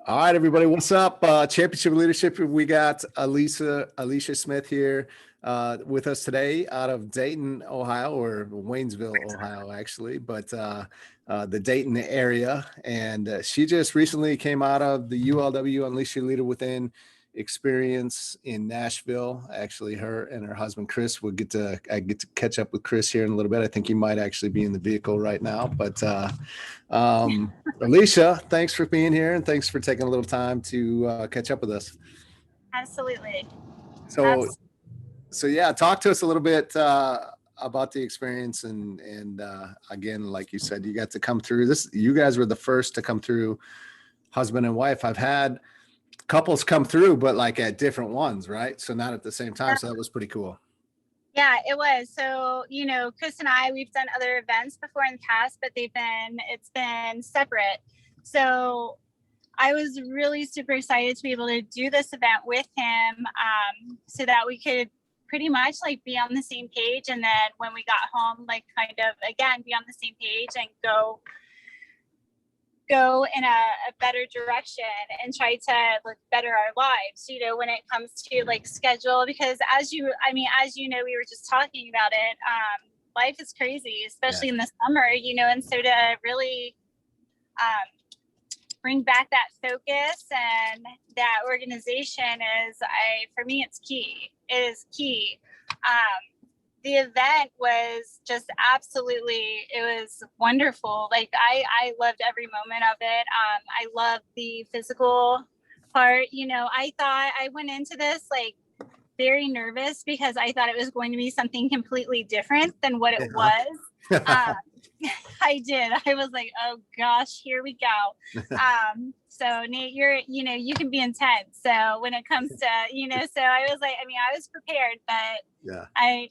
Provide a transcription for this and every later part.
All right, everybody, what's up? Championship Leadership. We got Aleasha Smith here with us today out of Dayton, Ohio, or Waynesville, Ohio, actually, but the Dayton area. And she just recently came out of the ULW Unleash Your Leader Within experience in Nashville. Actually, her and her husband Chris will I get to catch up with Chris here in a little bit. I think he might actually be in the vehicle right now, but Aleasha, thanks for being here and thanks for taking a little time to catch up with us. Absolutely. So, so yeah, talk to us a little bit about the experience and again, like you said, you got to come through this. You guys were the first to come through, husband and wife. I've had couples come through, but like at different ones, right? So not at the same time. So that was pretty cool. Yeah, it was. So, Chris and I, we've done other events before in the past, but it's been separate. So I was really super excited to be able to do this event with him, so that we could pretty much like be on the same page. And then when we got home, like kind of again, be on the same page and go in a better direction and try to like better our lives, when it comes to like schedule, because as you know, we were just talking about it. Life is crazy, especially in the summer, and so to really bring back that focus and that organization for me, it's key. It is key. The event was just it was wonderful. Like I loved every moment of it. I loved the physical part. I went into this like very nervous because I thought it was going to be something completely different than what it was. I did. I was like, oh gosh, here we go. So Nate, you can be intense. So when it comes to, so I was like, I was prepared, but yeah, I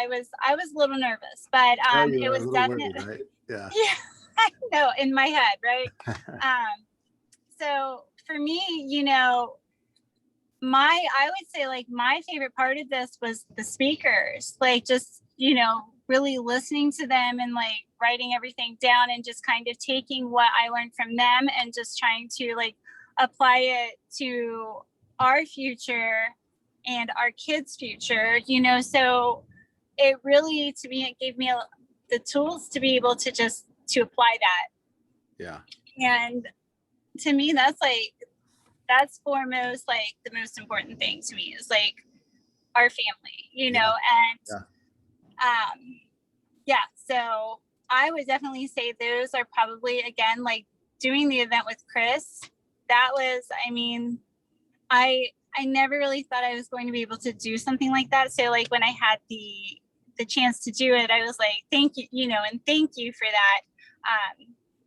was a little nervous, but it was definitely, worried, right? Yeah. Yeah, I know, in my head, right? So for me, I would say like my favorite part of this was the speakers, like just, really listening to them and like writing everything down and just kind of taking what I learned from them and just trying to like apply it to our future and our kids' future, so it really, to me, it gave me the tools to be able to to apply that. Yeah. And to me, that's foremost, like the most important thing to me is like our family, and so I would definitely say those are probably, again, like doing the event with Chris. That was, I never really thought I was going to be able to do something like that. So like when I had the chance to do it, I was like, thank you, and thank you for that.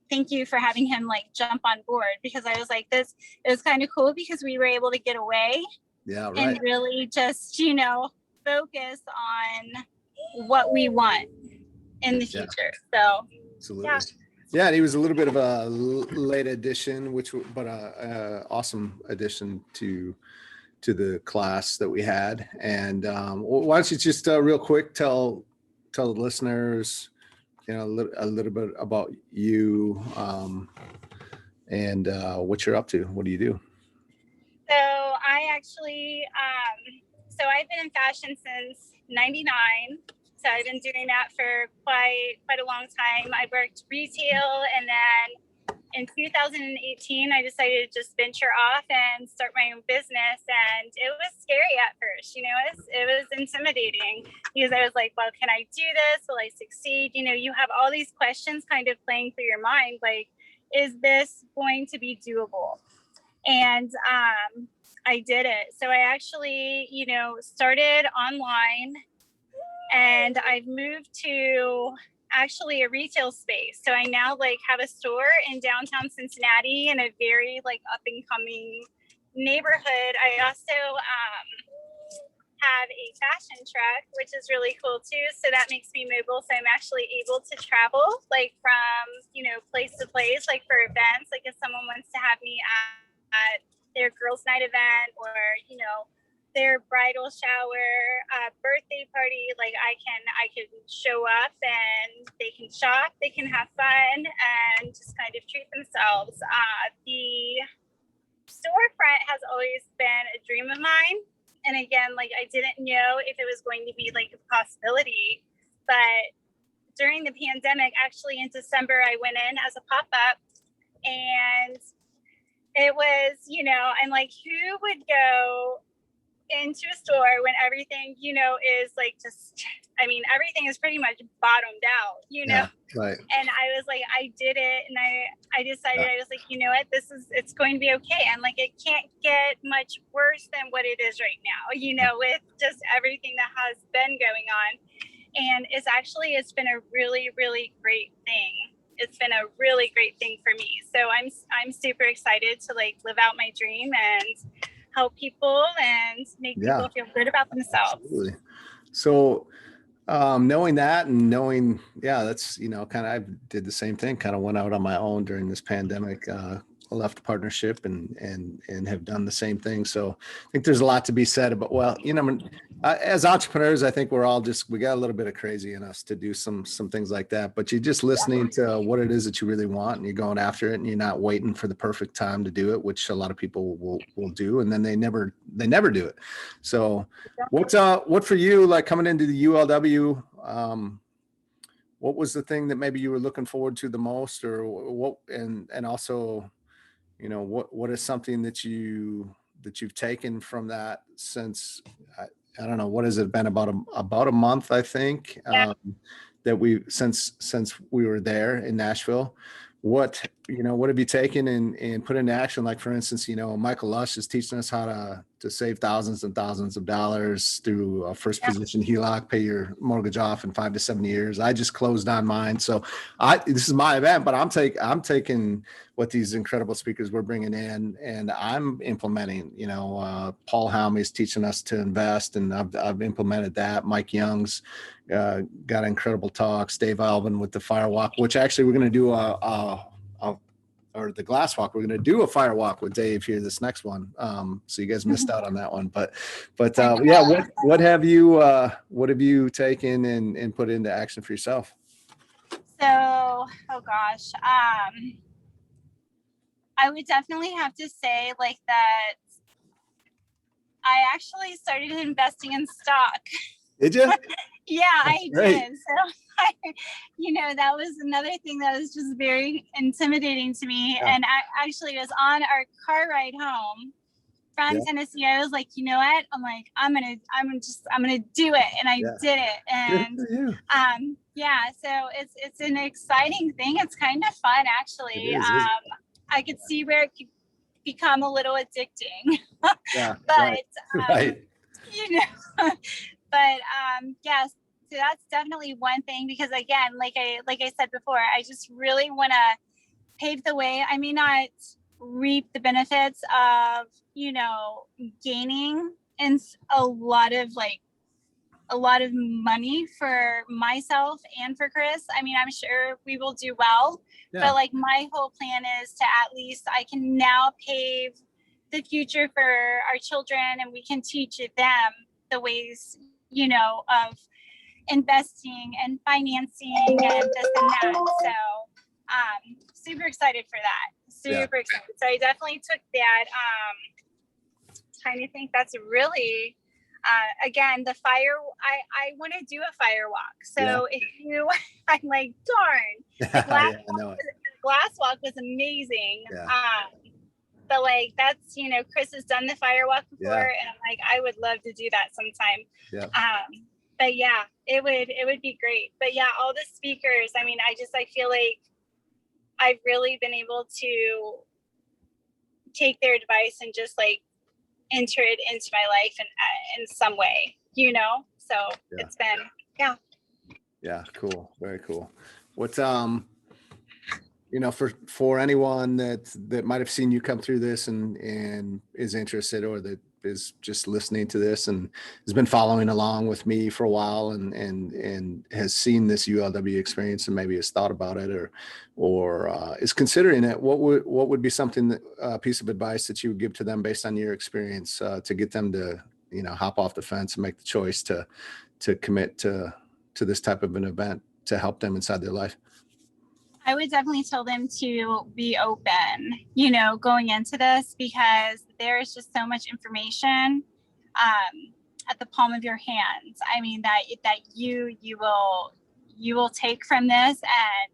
Thank you for having him like jump on board, because I was like, it was kind of cool because we were able to get away and really just, focus on what we want in the future. So absolutely. Yeah, and he was a little bit of a late addition, but awesome addition to the class that we had. And why don't you just real quick tell the listeners, a little bit about you and what you're up to. What do you do? So I actually, I've been in fashion since '99. So I've been doing that for quite a long time. I worked retail, and then in 2018, I decided to just venture off and start my own business. And it was scary at first, it was intimidating because I was like, well, can I do this? Will I succeed? You have all these questions kind of playing through your mind. Like, is this going to be doable? And I did it. So I actually, started online, and I've moved to actually a retail space. So I now like have a store in downtown Cincinnati in a very like up and coming neighborhood. I also have a fashion truck, which is really cool too. So that makes me mobile. So I'm actually able to travel like from, place to place, like for events. Like if someone wants to have me at their girls' night event, or, their bridal shower, birthday party, like I can show up and they can shop, they can have fun and just kind of treat themselves. storefront has always been a dream of mine. And again, like I didn't know if it was going to be like a possibility, but during the pandemic, actually in December, I went in as a pop-up, and it was, I'm like, who would go into a store when everything, is like everything is pretty much bottomed out, Yeah, right. And I was like, I did it, and I decided, I was like, you know what, it's going to be okay, and like it can't get much worse than what it is right now, with just everything that has been going on. And it's been a really, really great thing. It's been a really great thing for me. So I'm super excited to like live out my dream and help people and make people feel good about themselves. Absolutely. So knowing that and knowing, that's, kind of, I did the same thing, kind of went out on my own during this pandemic, left the partnership and have done the same thing. So I think there's a lot to be said about, as entrepreneurs, I think we're all we got a little bit of crazy in us to do some things like that, but you're just listening to what it is that you really want and you're going after it and you're not waiting for the perfect time to do it, which a lot of people will do. And then they never do it. So what for you, like coming into the ULW, what was the thing that maybe you were looking forward to the most, or what, and also, what is something that you've taken from that since, I don't know, what has it been, about a month, I think, that since we were there in Nashville. What have you taken and put into action? Like, for instance, Michael Lush is teaching us how to save thousands and thousands of dollars through a first position HELOC, pay your mortgage off in 5 to 7 years. I just closed on mine. So this is my event, but I'm taking what these incredible speakers we're bringing in and I'm implementing. Paul Halme is teaching us to invest, and I've implemented that. Mike Young's got incredible talks. Dave Alvin with the Firewalk, which actually we're going to do or the Glass Walk. We're going to do a fire walk with Dave here, this next one. So you guys missed out on that one, but what have you taken and put into action for yourself? So, oh gosh, I would definitely have to say like that I actually started investing in stock. Did you? Yeah, I did. So, that was another thing that was just very intimidating to me. Yeah. And I actually was on our car ride home from Tennessee. I was like, you know what? I'm like, I'm gonna do it, and I did it. And so it's an exciting thing. It's kind of fun, actually. I could see where it could become a little addicting. So that's definitely one thing, because again, like I said before, I just really want to pave the way. I may not reap the benefits of, gaining in a lot of money for myself and for Chris. I mean, I'm sure we will do well, but like my whole plan is to at least I can now pave the future for our children, and we can teach them the ways, of investing and financing and this and that. So super excited for that. Super excited. So I definitely took that. Trying to think, that's really again, the fire, I want to do a fire walk. So if you, I'm like, darn, the glass walk was amazing. But like, that's, Chris has done the fire walk before, and I'm like, I would love to do that sometime. But it would be great. But all the speakers, I mean, I feel like I've really been able to take their advice and just like enter it into my life in some way, so it's been, cool. Very cool. What, for anyone that might've seen you come through this and is interested, or that is just listening to this and has been following along with me for a while and has seen this ULW experience and maybe has thought about it or is considering it, what would be something that piece of advice that you would give to them based on your experience to get them to, hop off the fence and make the choice to commit to this type of an event to help them inside their life? I would definitely tell them to be open, going into this, because there is just so much information at the palm of your hands. I mean, that you will take from this, and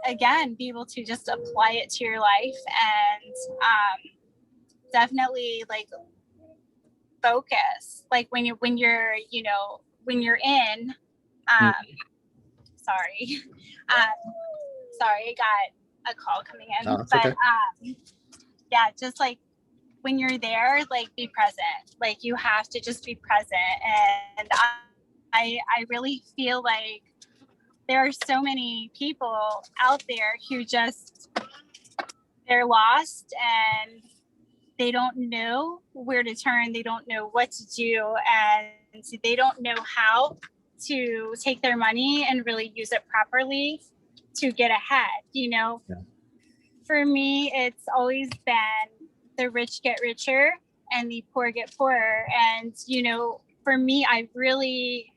again, be able to just apply it to your life, and definitely like focus, like when you're in sorry sorry, I got a call coming in. Oh, it's But okay. yeah, just like when you're there, like be present. Like you have to just be present. And I really feel like there are so many people out there who just, they're lost and they don't know where to turn. They don't know what to do, and they don't know how to take their money and really use it properly to get ahead. Yeah. For me, it's always been the rich get richer and the poor get poorer. And, for me, I really,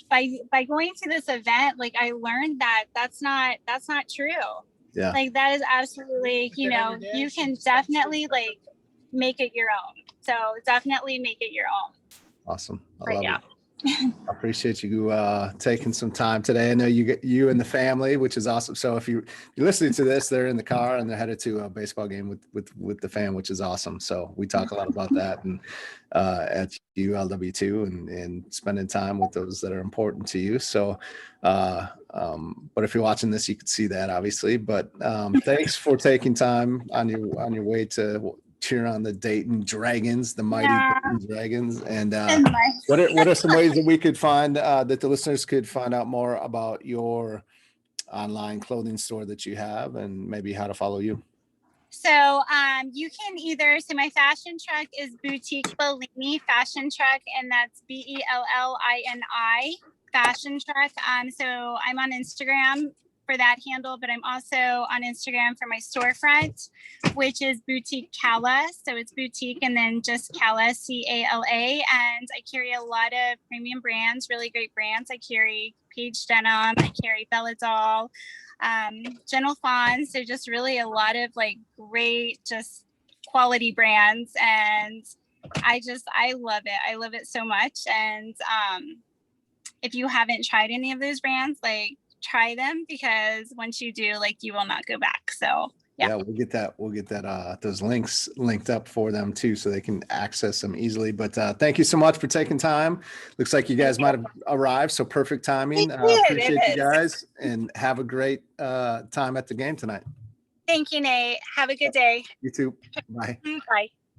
by going to this event, like I learned that that's not true. Yeah. Like that is absolutely, you can definitely like make it your own. So definitely make it your own. Awesome. I Right, love yeah. it. I appreciate you taking some time today. I know you and the family, which is awesome. So if you're listening to this, they're in the car and they're headed to a baseball game with the fam, which is awesome. So we talk a lot about that and at ULW too, and spending time with those that are important to you. So, but if you're watching this, you can see that obviously. But thanks for taking time on your way to cheer on the Dayton Dragons, the mighty Dayton Dragons. And what are some ways that we could find that the listeners could find out more about your online clothing store that you have, and maybe how to follow you? So you can so my fashion truck is Boutique Bellini Fashion Truck, and that's BELLINI Fashion Truck. So I'm on Instagram for that handle, but I'm also on Instagram for my storefront, which is Boutique Cala. So it's boutique and then just Cala, CALA. And I carry a lot of premium brands, really great brands. I carry Paige Denim, I carry Bella Doll, Gentle Fawn. So just really a lot of like great, just quality brands. And I love it. I love it so much. And if you haven't tried any of those brands, like try them, because once you do, like you will not go back. So yeah, we'll get that those links linked up for them too, so they can access them easily. But thank you so much for taking time. Looks like you guys might have arrived, so perfect timing. Appreciate you guys, and have a great time at the game tonight. Thank you, Nate. Have a good day. You too. Bye. Bye.